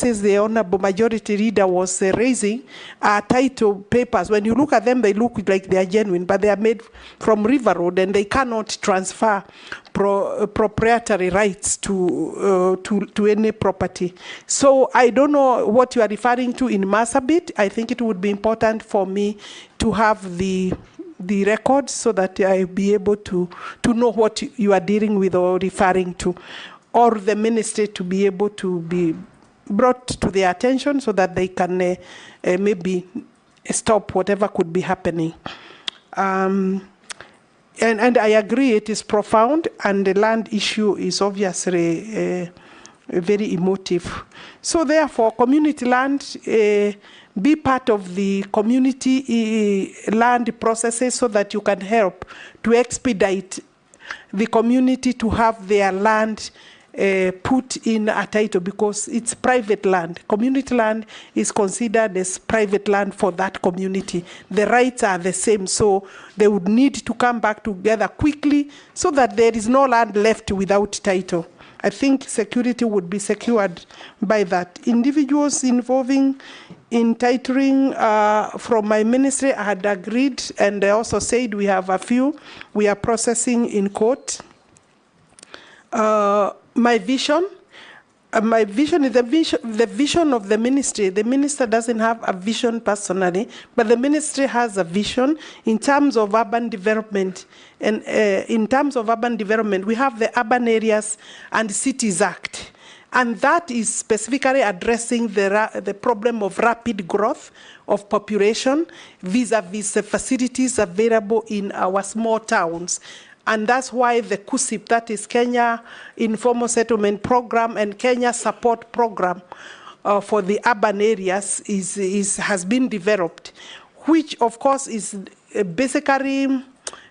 the Honorable Majority Leader was raising are title papers. When you look at them, they look like they are genuine, but they are made from River Road and they cannot transfer proprietary rights to any property. So I don't know what you are referring to in Marsabit. I think it would be important for me to have the records so that I'll be able to know what you are dealing with or referring to, or the ministry to be able to be brought to their attention so that they can maybe stop whatever could be happening. And I agree it is profound, and the land issue is obviously very emotive. So therefore, community land, be part of the community land processes so that you can help to expedite the community to have their land put in a title, because it's private land. Community land is considered as private land for that community. The rights are the same, so they would need to come back together quickly so that there is no land left without title. I think security would be secured by that. Individuals involving in titling from my ministry, I had agreed, and I also said we have a few we are processing in court. My vision is the vision of the ministry. The minister doesn't have a vision personally, but the ministry has a vision in terms of urban development. And in terms of urban development, we have the Urban Areas and Cities Act. And that is specifically addressing the problem of rapid growth of population vis-a-vis the facilities available in our small towns. And that's why the KUSIP, that is Kenya Informal Settlement Program and Kenya Support Program for the urban areas has been developed, which of course is basically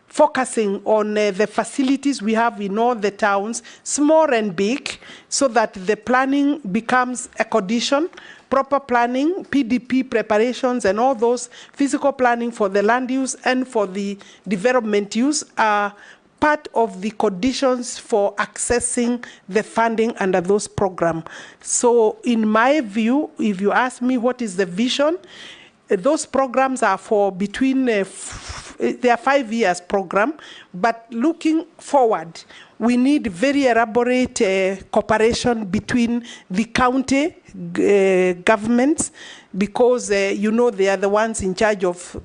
focusing on the facilities we have in all the towns, small and big, so that the planning becomes a condition, proper planning, PDP preparations, and all those physical planning for the land use and for the development use are part of the conditions for accessing the funding under those programs. So in my view, if you ask me what is the vision, those programs are for between, they are 5 years program, but looking forward, we need very elaborate cooperation between the county governments, because you know they are the ones in charge of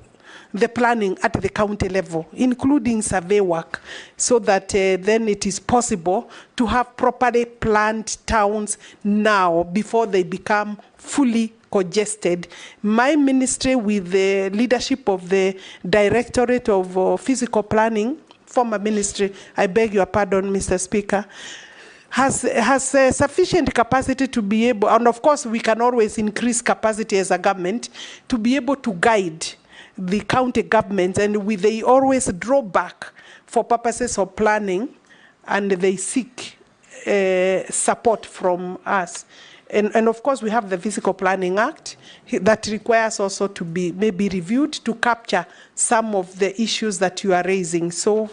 the planning at the county level, including survey work, so that then it is possible to have properly planned towns now before they become fully congested. My ministry, with the leadership of the Directorate of Physical Planning, former ministry, I beg your pardon, Mr. Speaker, has sufficient capacity to be able, and of course we can always increase capacity as a government, to be able to guide the county governments, and they always draw back for purposes of planning, and they seek support from us. And of course we have the Physical Planning Act that requires also to be maybe reviewed to capture some of the issues that you are raising. So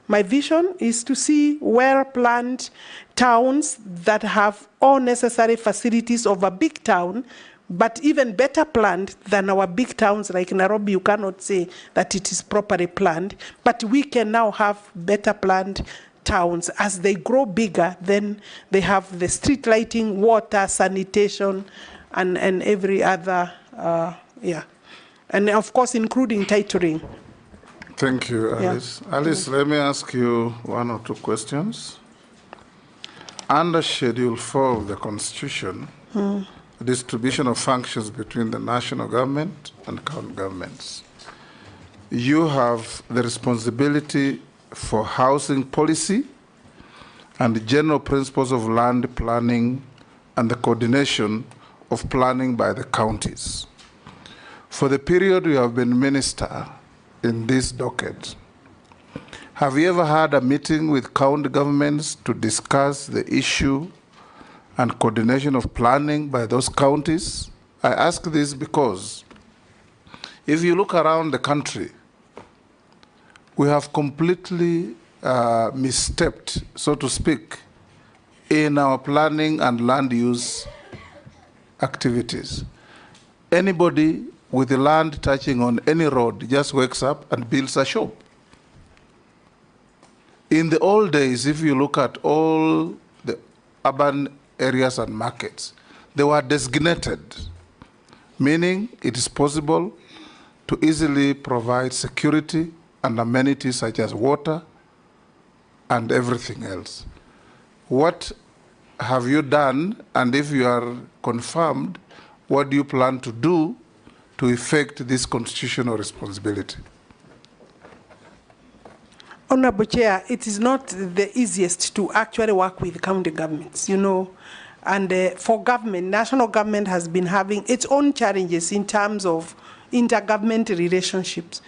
my vision is to see well-planned towns that have all necessary facilities of a big town, but even better planned than our big towns like Nairobi. You cannot say that it is properly planned, but we can now have better planned towns. As they grow bigger, then they have the street lighting, water, sanitation, and every other, yeah. And of course, including titling. Thank you, Alice. Yeah. Alice, let me ask you 1 or 2 questions. Under Schedule 4 of the Constitution, distribution of functions between the national government and county governments, you have the responsibility for housing policy and the general principles of land planning and the coordination of planning by the counties. For the period you have been minister in this docket, have you ever had a meeting with county governments to discuss the issue and coordination of planning by those counties? I ask this because if you look around the country, we have completely misstepped, so to speak, in our planning and land use activities. Anybody with the land touching on any road just wakes up and builds a shop. In the old days, if you look at all the urban areas and markets, they were designated, meaning it is possible to easily provide security and amenities such as water and everything else. What have you done, and if you are confirmed, what do you plan to do to effect this constitutional responsibility? Honorable Chair, it is not the easiest to actually work with county governments, you know, and for government, national government has been having its own challenges in terms of intergovernmental relationships.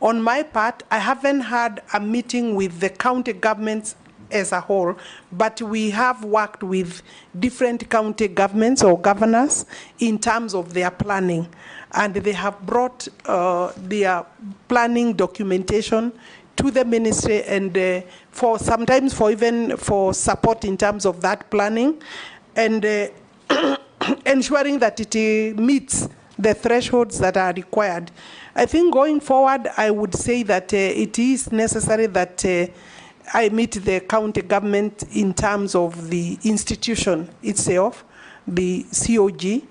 On my part, I haven't had a meeting with the county governments as a whole, but we have worked with different county governments or governors in terms of their planning, and they have brought their planning documentation to the ministry, and for sometimes for even for support in terms of that planning, and ensuring that it meets the thresholds that are required. I think going forward, I would say that it is necessary that I meet the county government in terms of the institution itself, the COG,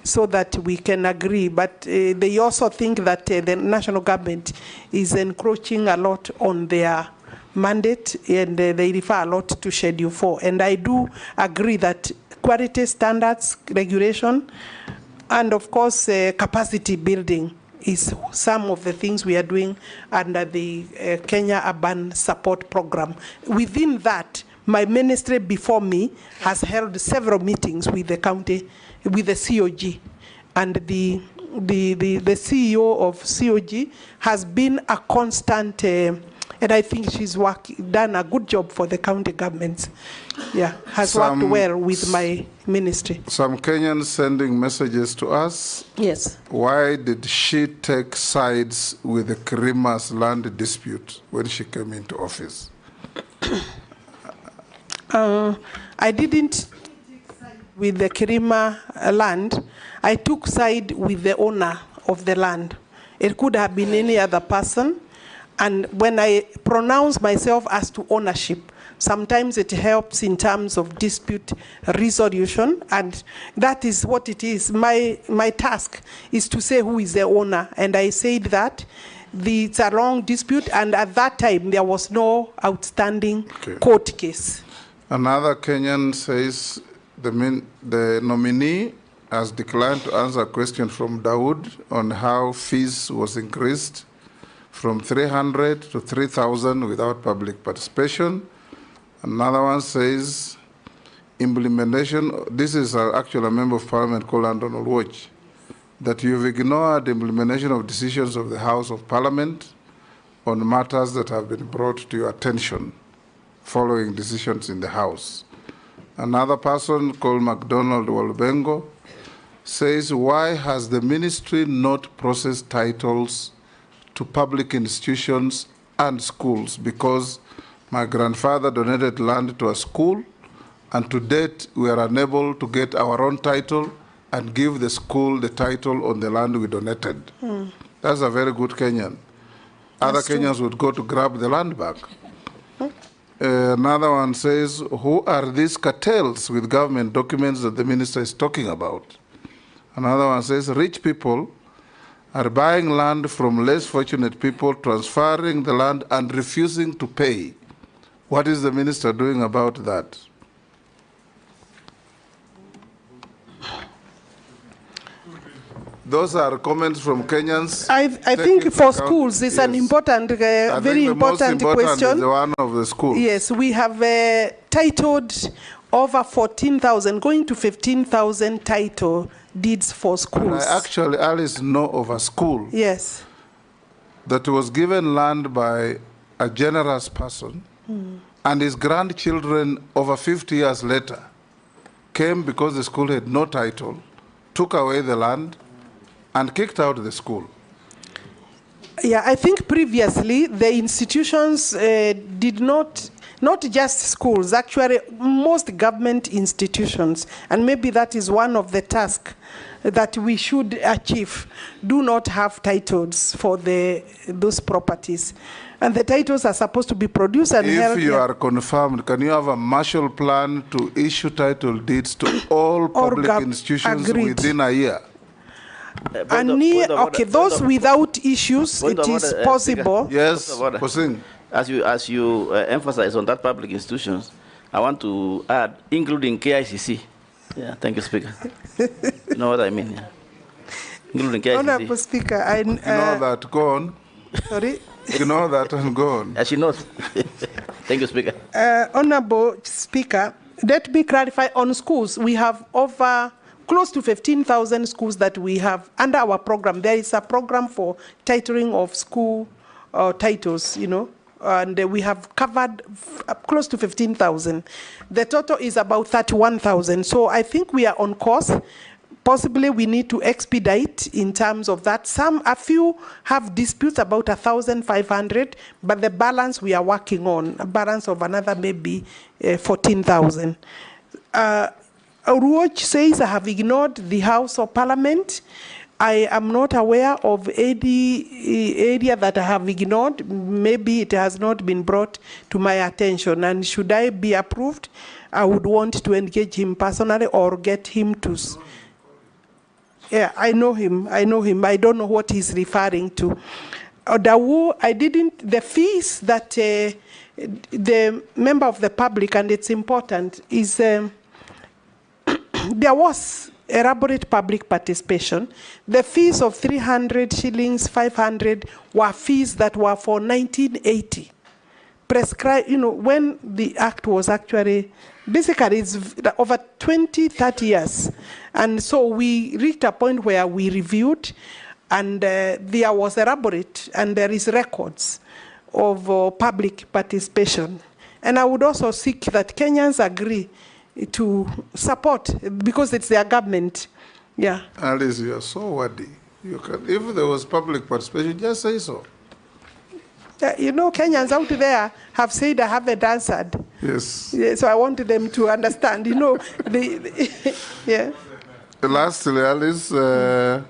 so that we can agree. But they also think that the national government is encroaching a lot on their mandate, and they refer a lot to Schedule 4. And I do agree that quality standards, regulation, and of course capacity building is some of the things we are doing under the Kenya Urban Support Program. Within that, my ministry before me has held several meetings with the county, with the COG, and the CEO of COG has been a constant, and I think she's done a good job for the county governments. Yeah, has worked well with my ministry. Some Kenyans sending messages to us. Yes. Why did she take sides with the Kirima's land dispute when she came into office? I didn't take side with the Kirima land. I took side with the owner of the land. It could have been any other person. And when I pronounce myself as to ownership, sometimes it helps in terms of dispute resolution, and that is what it is. My task is to say who is the owner, and I said that it's a long dispute, and at that time there was no outstanding court case. Another Kenyan says the nominee has declined to answer a question from Dawood on how fees was increased from 300 to 3,000 without public participation. Another one says implementation, this is actually a member of parliament called Andon Olwoch, that you've ignored the implementation of decisions of the House of Parliament on matters that have been brought to your attention following decisions in the House. Another person called MacDonald Walbengo says, why has the ministry not processed titles to public institutions and schools? Because my grandfather donated land to a school, and to date we are unable to get our own title and give the school the title on the land we donated. That's a very good Kenyan. Other Kenyans would go to grab the land back. Another one says, who are these cartels with government documents that the minister is talking about? Another one says, rich people are buying land from less fortunate people, transferring the land and refusing to pay. What is the minister doing about that? Those are comments from Kenyans. I think for schools, it's an important, very important question. Is the one of the schools. Yes, we have titled over 14,000, going to 15,000 title deeds for schools. I actually, Alice, know of a school. Yes. That was given land by a generous person, and his grandchildren over 50 years later came because the school had no title, took away the land, and kicked out the school. Yeah, I think previously the institutions did not not just schools, actually most government institutions, and maybe that is one of the tasks that we should achieve, do not have titles for those properties. And the titles are supposed to be produced and held. If you are confirmed, can you have a marshal plan to issue title deeds to all public institutions within a year? Okay, those without issues, it is possible. Yes, as you emphasize on that public institutions, I want to add, including KICC. Yeah, thank you, Speaker. You know what I mean? Yeah. Including KICC. Honorable Speaker, you know that, go on. Sorry? You know that, and go on. As she knows. Thank you, Speaker. Honorable Speaker, let me clarify on schools. We have over close to 15,000 schools that we have under our program. There is a program for titling of school titles, you know, and we have covered close to 15,000. The total is about 31,000. So I think we are on course. Possibly we need to expedite in terms of that. A few have disputes about 1,500, but the balance we are working on, a balance of another maybe 14,000. Ruoch says I have ignored the House of Parliament. I am not aware of any area that I have ignored. Maybe it has not been brought to my attention. And should I be approved, I would want to engage him personally or get him to. Yeah, I know him. I don't know what he's referring to. The fees that the member of the public, and it's important, is there was elaborate public participation. The fees of 300 shillings, 500 were fees that were for 1980. Prescribed, you know, when the act was actually, basically it's over 20, 30 years. And so we reached a point where we reviewed, and there was elaborate, and there is records of public participation. And I would also seek that Kenyans agree to support, because it's their government. Yeah. Alice, you are so wordy. You can, if there was public participation, just say so. You know, Kenyans out there have said I haven't answered. Yes. Yeah, so I wanted them to understand, you know. Yeah. Lastly, Alice, do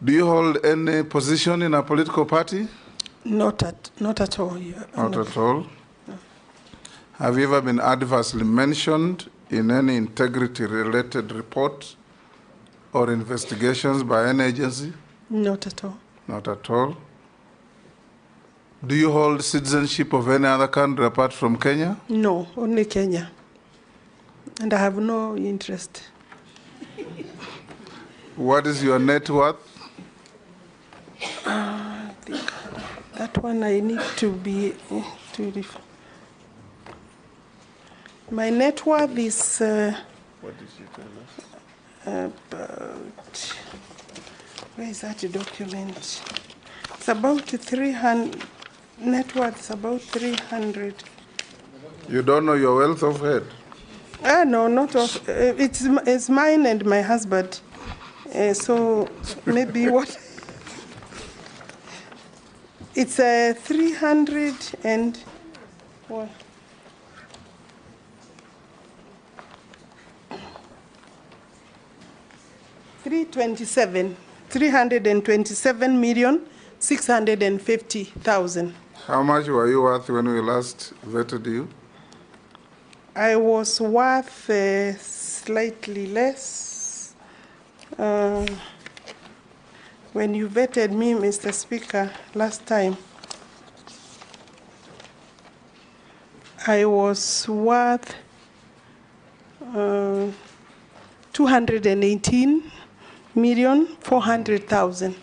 you hold any position in a political party? Not at all. Yeah. Not at all? No. Have you ever been adversely mentioned in any integrity-related report or investigations by any agency? Not at all. Not at all. Do you hold citizenship of any other country apart from Kenya? No, only Kenya. And I have no interest. What is your net worth? I think that one I need to be my net worth is what did you tell us? About, where is that document? It's about 300. Net worth is about 300. You don't know your wealth of head? No, not of. It's mine and my husband. So maybe what? It's 300 and what? $327,650,000. How much were you worth when we last vetted you? I was worth slightly less. When you vetted me, Mr. Speaker, last time, I was worth 218,400,000.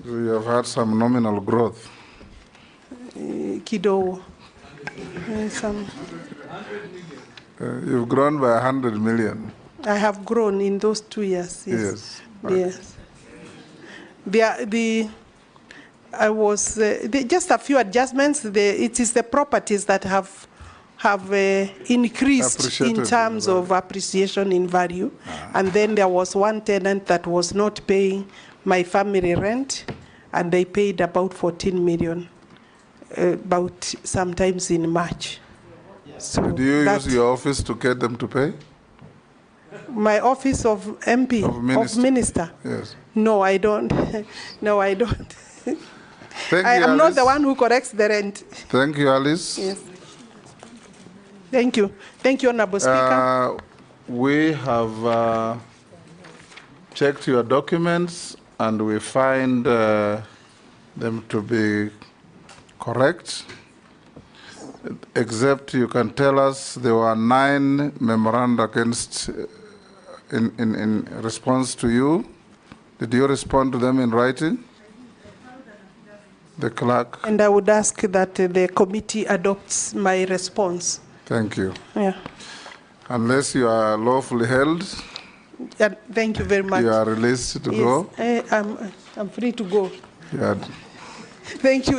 So you have had some nominal growth. Kidogo. You've grown by 100 million. I have grown in those 2 years. Yes. Yes. I was just a few adjustments. It is the properties that have increased in terms of appreciation in value. And then there was one tenant that was not paying my family rent, and they paid about 14 million, about sometimes in March. So did you use your office to get them to pay? My office of MP, of minister? Yes. No, I don't. No, I don't. Thank I you, am Alice. not the one who corrects the rent. Thank you, Alice. Yes. Thank you. Thank you, Honorable Speaker. We have checked your documents and we find them to be correct, except you can tell us there were 9 memoranda against in response to you. Did you respond to them in writing? The clerk. And I would ask that the committee adopts my response. Thank you. Yeah. Unless you are lawfully held, Yeah, thank you very much. you are released to Yes, go. I'm free to go. Yeah. Thank you.